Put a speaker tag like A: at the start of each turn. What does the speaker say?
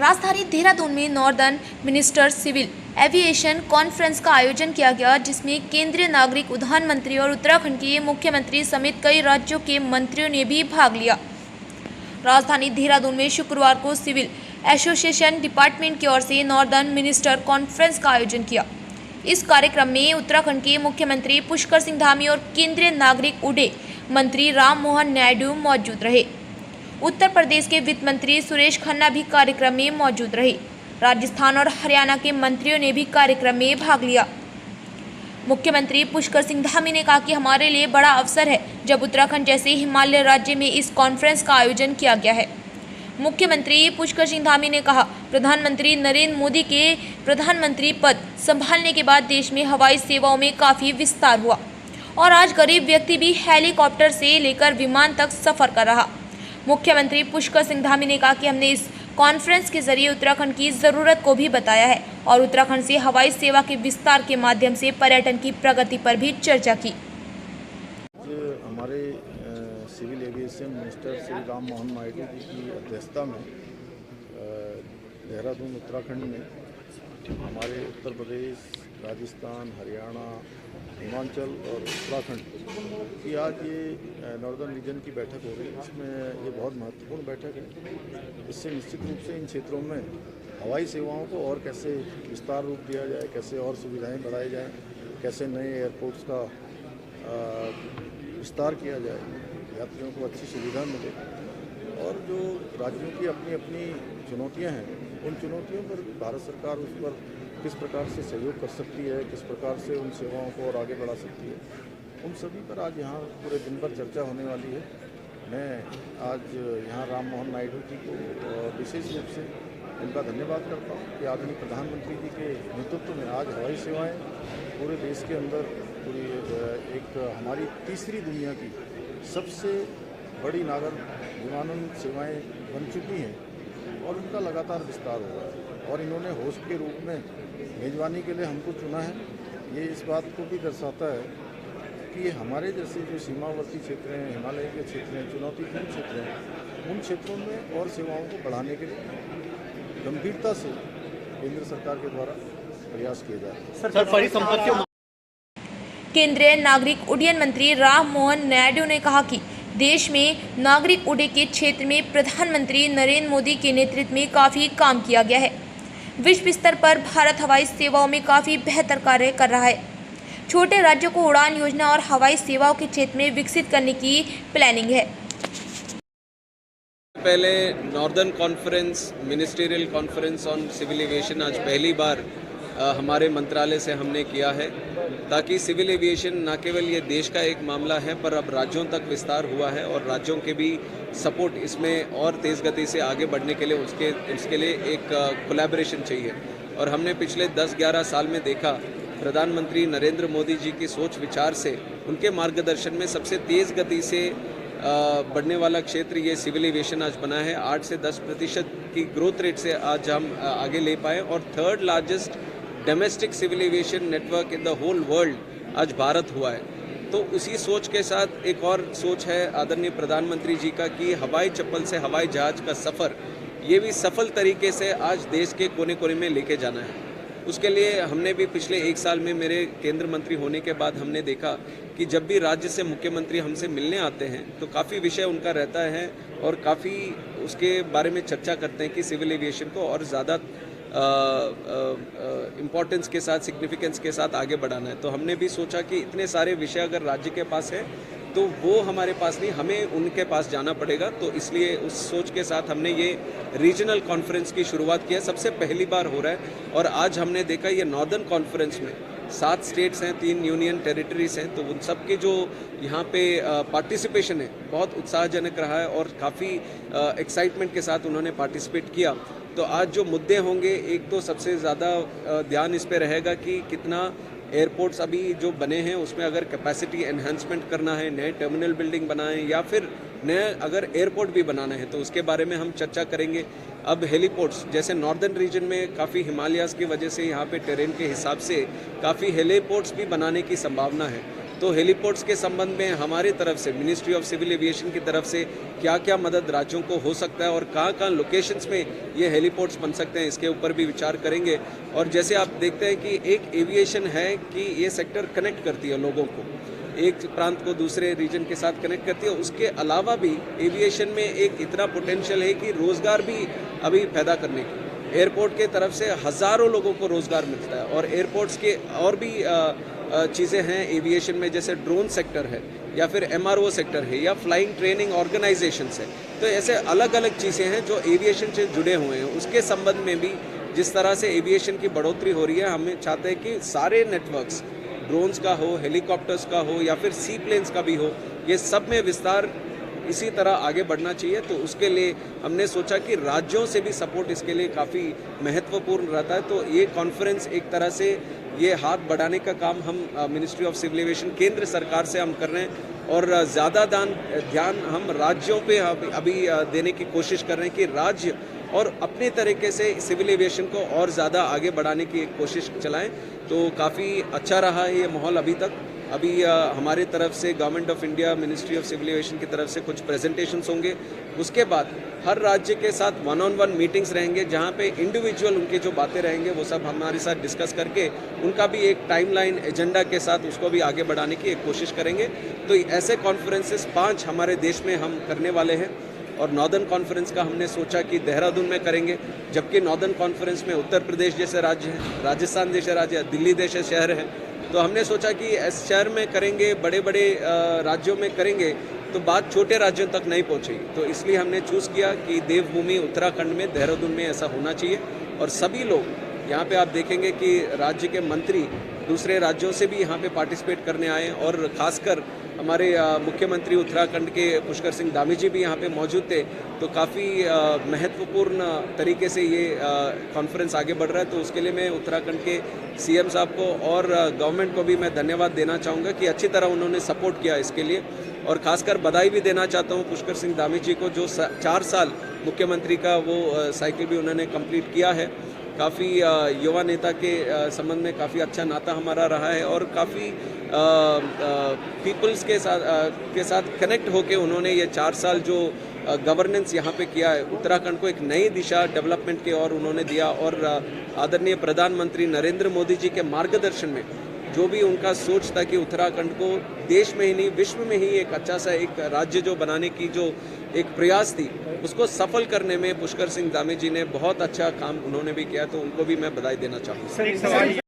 A: राजधानी देहरादून में northern minister civil aviation conference का आयोजन किया गया, जिसमें केंद्रीय नागरिक उड्डयन मंत्री और उत्तराखंड के मुख्यमंत्री समेत कई राज्यों के मंत्रियों ने भी भाग लिया। राजधानी देहरादून में शुक्रवार को सिविल एसोसिएशन डिपार्टमेंट की ओर से नॉर्दर्न मिनिस्टर कॉन्फ्रेंस का आयोजन किया। इस कार्यक्रम में उत्तराखंड के मुख्यमंत्री पुष्कर सिंह धामी और केंद्रीय नागरिक उड्डयन मंत्री राम मोहन नायडू मौजूद रहे। उत्तर प्रदेश के वित्त मंत्री सुरेश खन्ना भी कार्यक्रम में मौजूद रहे। राजस्थान और हरियाणा के मंत्रियों ने भी कार्यक्रम में भाग लिया। मुख्यमंत्री पुष्कर सिंह धामी ने कहा कि हमारे लिए बड़ा अवसर है जब उत्तराखंड जैसे हिमालय राज्य में इस कॉन्फ्रेंस का आयोजन किया गया है। मुख्यमंत्री पुष्कर सिंह धामी ने कहा, प्रधानमंत्री नरेंद्र मोदी के प्रधानमंत्री पद संभालने के बाद देश में हवाई सेवाओं में काफ़ी विस्तार हुआ और आज गरीब व्यक्ति भी हेलीकॉप्टर से लेकर विमान तक सफ़र कर रहा। मुख्यमंत्री पुष्कर सिंह धामी ने कहा कि हमने इस कॉन्फ्रेंस के जरिए उत्तराखंड की ज़रूरत को भी बताया है और उत्तराखंड से हवाई सेवा के विस्तार के माध्यम से पर्यटन की प्रगति पर भी चर्चा की।
B: हमारे civil aviation minister Shri Ram Mohan Naidu ji की अध्यक्षता में देहरादून उत्तराखंड में हमारे उत्तर प्रदेश, राजस्थान, हरियाणा, हिमाचल और उत्तराखंड की आज ये नॉर्दर्न रीजन की बैठक हो रही है। इसमें ये बहुत महत्वपूर्ण बैठक है। इससे निश्चित रूप से इन क्षेत्रों में हवाई सेवाओं को और कैसे विस्तार रूप दिया जाए, कैसे और सुविधाएं बढ़ाई जाएं, कैसे नए एयरपोर्ट्स का विस्तार किया जाए, यात्रियों को अच्छी सुविधा मिले और जो राज्यों की अपनी अपनी चुनौतियां हैं, उन चुनौतियों पर भारत सरकार उस पर किस प्रकार से सहयोग कर सकती है, किस प्रकार से उन सेवाओं को और आगे बढ़ा सकती है, उन सभी पर आज यहाँ पूरे दिन भर चर्चा होने वाली है। मैं आज यहाँ राम मोहन नायडू जी को विशेष रूप से उनका धन्यवाद करता हूँ कि आदरणीय प्रधानमंत्री जी के नेतृत्व में आज हवाई सेवाएँ पूरे देश के अंदर पूरी एक हमारी तीसरी दुनिया की सबसे बड़ी नागर विमानन सेवाएं बन चुकी हैं और उनका लगातार विस्तार हो रहा है और इन्होंने होस्ट के रूप में मेज़बानी के लिए हमको चुना है। ये इस बात को भी दर्शाता है कि हमारे जैसे जो सीमावर्ती क्षेत्र हैं, हिमालय के क्षेत्र हैं, चुनौतीपूर्ण क्षेत्र हैं, उन क्षेत्रों में और सेवाओं को बढ़ाने के लिए गंभीरता से केंद्र सरकार के द्वारा प्रयास किए जा रहे हैं।
A: केंद्रीय नागरिक उड्डयन मंत्री राम मोहन नायडू ने कहा कि देश में नागरिक उड्डयन के क्षेत्र में प्रधानमंत्री नरेंद्र मोदी के नेतृत्व में काफ़ी काम किया गया है। विश्व स्तर पर भारत हवाई सेवाओं में काफ़ी बेहतर कार्य कर रहा है। छोटे राज्यों को उड़ान योजना और हवाई सेवाओं के क्षेत्र में विकसित करने की प्लानिंग है।
C: पहले northern conference, ministerial conference on civil aviation आज पहली बार हमारे मंत्रालय से हमने किया है, ताकि सिविल एविएशन न केवल ये देश का एक मामला है पर अब राज्यों तक विस्तार हुआ है और राज्यों के भी सपोर्ट इसमें और तेज़ गति से आगे बढ़ने के लिए उसके लिए एक कोलैबोरेशन चाहिए। और हमने पिछले 10-11 साल में देखा प्रधानमंत्री नरेंद्र मोदी जी की सोच विचार से, उनके मार्गदर्शन में सबसे तेज़ गति से बढ़ने वाला क्षेत्र ये सिविल एविएशन आज बना है। 8 से 10% की ग्रोथ रेट से आज हम आगे ले पाए और third largest domestic civil aviation network in the whole world आज भारत हुआ है। तो उसी सोच के साथ एक और सोच है आदरणीय प्रधानमंत्री जी का कि हवाई चप्पल से हवाई जहाज का सफ़र ये भी सफल तरीके से आज देश के कोने कोने में लेके जाना है। उसके लिए हमने भी पिछले 1 साल में मेरे केंद्र मंत्री होने के बाद हमने देखा कि जब भी राज्य से मुख्यमंत्री हमसे मिलने आते हैं तो काफ़ी विषय उनका रहता है और काफ़ी उसके बारे में चर्चा करते हैं कि सिविल एविएशन को और ज़्यादा इम्पोर्टेंस के साथ, सिग्निफिकेंस के साथ आगे बढ़ाना है। तो हमने भी सोचा कि इतने सारे विषय अगर राज्य के पास है तो वो हमारे पास नहीं, हमें उनके पास जाना पड़ेगा। तो इसलिए उस सोच के साथ हमने ये रीजनल कॉन्फ्रेंस की शुरुआत की है। सबसे पहली बार हो रहा है और आज हमने देखा ये नॉर्दर्न कॉन्फ्रेंस में 7 स्टेट्स हैं, 3 यूनियन टेरिटरीज हैं, तो उन सब के जो यहाँ पे पार्टिसिपेशन है बहुत उत्साहजनक रहा है और काफ़ी एक्साइटमेंट के साथ उन्होंने पार्टिसिपेट किया। तो आज जो मुद्दे होंगे, एक तो सबसे ज़्यादा ध्यान इस पे रहेगा कि कितना एयरपोर्ट्स अभी जो बने हैं उसमें अगर कैपेसिटी एनहांसमेंट करना है, नए टर्मिनल बिल्डिंग बनाएं या फिर नए अगर एयरपोर्ट भी बनाना है तो उसके बारे में हम चर्चा करेंगे। अब हेलीपोर्ट्स जैसे नॉर्दर्न रीजन में काफ़ी हिमालयाज़ की वजह से यहाँ पे टेरेन के हिसाब से काफ़ी हेलीपोर्ट्स भी बनाने की संभावना है। तो हेलीपोर्ट्स के संबंध में हमारी तरफ से मिनिस्ट्री ऑफ सिविल एविएशन की तरफ से क्या क्या मदद राज्यों को हो सकता है और कहाँ कहाँ लोकेशंस में ये हेलीपोर्ट्स बन सकते हैं, इसके ऊपर भी विचार करेंगे। और जैसे आप देखते हैं कि एक एविएशन है कि ये सेक्टर कनेक्ट करती है लोगों को, एक प्रांत को दूसरे रीजन के साथ कनेक्ट करती है। उसके अलावा भी एविएशन में एक इतना पोटेंशियल है कि रोज़गार भी अभी पैदा करने की, एयरपोर्ट के तरफ से हज़ारों लोगों को रोज़गार मिलता है। और एयरपोर्ट्स के और भी चीज़ें हैं एविएशन में, जैसे ड्रोन सेक्टर है या फिर MRO सेक्टर है या फ्लाइंग ट्रेनिंग ऑर्गेनाइजेशंस है। तो ऐसे अलग अलग चीज़ें हैं जो एविएशन से जुड़े हुए हैं। उसके संबंध में भी जिस तरह से एविएशन की बढ़ोतरी हो रही है, हम चाहते हैं कि सारे नेटवर्क्स, ड्रोन्स का हो, हेलीकॉप्टर्स का हो या फिर सी प्लेन्स का भी हो, ये सब में विस्तार इसी तरह आगे बढ़ना चाहिए। तो उसके लिए हमने सोचा कि राज्यों से भी सपोर्ट इसके लिए काफ़ी महत्वपूर्ण रहता है। तो ये कॉन्फ्रेंस एक तरह से ये हाथ बढ़ाने का काम हम मिनिस्ट्री ऑफ सिविल एविएशन केंद्र सरकार से हम कर रहे हैं और ज़्यादा ध्यान हम राज्यों पे अभी देने की कोशिश कर रहे हैं कि राज्य और अपने तरीके से सिविल एविएशन को और ज़्यादा आगे बढ़ाने की एक कोशिश चलाएं। तो काफ़ी अच्छा रहा है ये माहौल अभी तक। अभी हमारे तरफ से government of India, ministry of civil aviation की तरफ से कुछ प्रेजेंटेशंस होंगे। उसके बाद हर राज्य के साथ 1-on-1 मीटिंग्स रहेंगे, जहां पे इंडिविजुअल उनके जो बातें रहेंगे वो सब हमारे साथ डिस्कस करके उनका भी एक टाइमलाइन एजेंडा के साथ उसको भी आगे बढ़ाने की एक कोशिश करेंगे। तो ऐसे कॉन्फ्रेंसेस 5 हमारे देश में हम करने वाले हैं। और नॉर्दर्न कॉन्फ्रेंस का हमने सोचा कि देहरादून में करेंगे, जबकि नॉर्दर्न कॉन्फ्रेंस में उत्तर प्रदेश जैसे राज्य हैं, राजस्थान जैसे राज्य, दिल्ली जैसे शहर हैं। तो हमने सोचा कि इस शहर में करेंगे, बड़े बड़े राज्यों में करेंगे तो बात छोटे राज्यों तक नहीं पहुंचेगी। तो इसलिए हमने चूज़ किया कि देवभूमि उत्तराखंड में, देहरादून में ऐसा होना चाहिए। और सभी लोग यहाँ पे आप देखेंगे कि राज्य के मंत्री दूसरे राज्यों से भी यहाँ पे पार्टिसिपेट करने आए और ख़ासकर हमारे मुख्यमंत्री उत्तराखंड के पुष्कर सिंह धामी जी भी यहाँ पे मौजूद थे। तो काफ़ी महत्वपूर्ण तरीके से ये कॉन्फ्रेंस आगे बढ़ रहा है। तो उसके लिए मैं उत्तराखंड के CM साहब को और गवर्नमेंट को भी मैं धन्यवाद देना चाहूँगा कि अच्छी तरह उन्होंने सपोर्ट किया इसके लिए। और ख़ासकर बधाई भी देना चाहता हूँ पुष्कर सिंह धामी जी को, जो 4 साल मुख्यमंत्री का वो साइकिल भी उन्होंने कंप्लीट किया है। काफ़ी युवा नेता के संबंध में काफ़ी अच्छा नाता हमारा रहा है और काफ़ी पीपल्स के साथ कनेक्ट होके उन्होंने ये 4 साल जो गवर्नेंस यहाँ पे किया है, उत्तराखंड को एक नई दिशा डेवलपमेंट की ओर उन्होंने दिया। और आदरणीय प्रधानमंत्री नरेंद्र मोदी जी के मार्गदर्शन में जो भी उनका सोच था कि उत्तराखंड को देश में ही नहीं विश्व में ही एक अच्छा सा एक राज्य जो बनाने की जो एक प्रयास थी, उसको सफल करने में पुष्कर सिंह धामी जी ने बहुत अच्छा काम उन्होंने भी किया। तो उनको भी मैं बधाई देना चाहूँगा।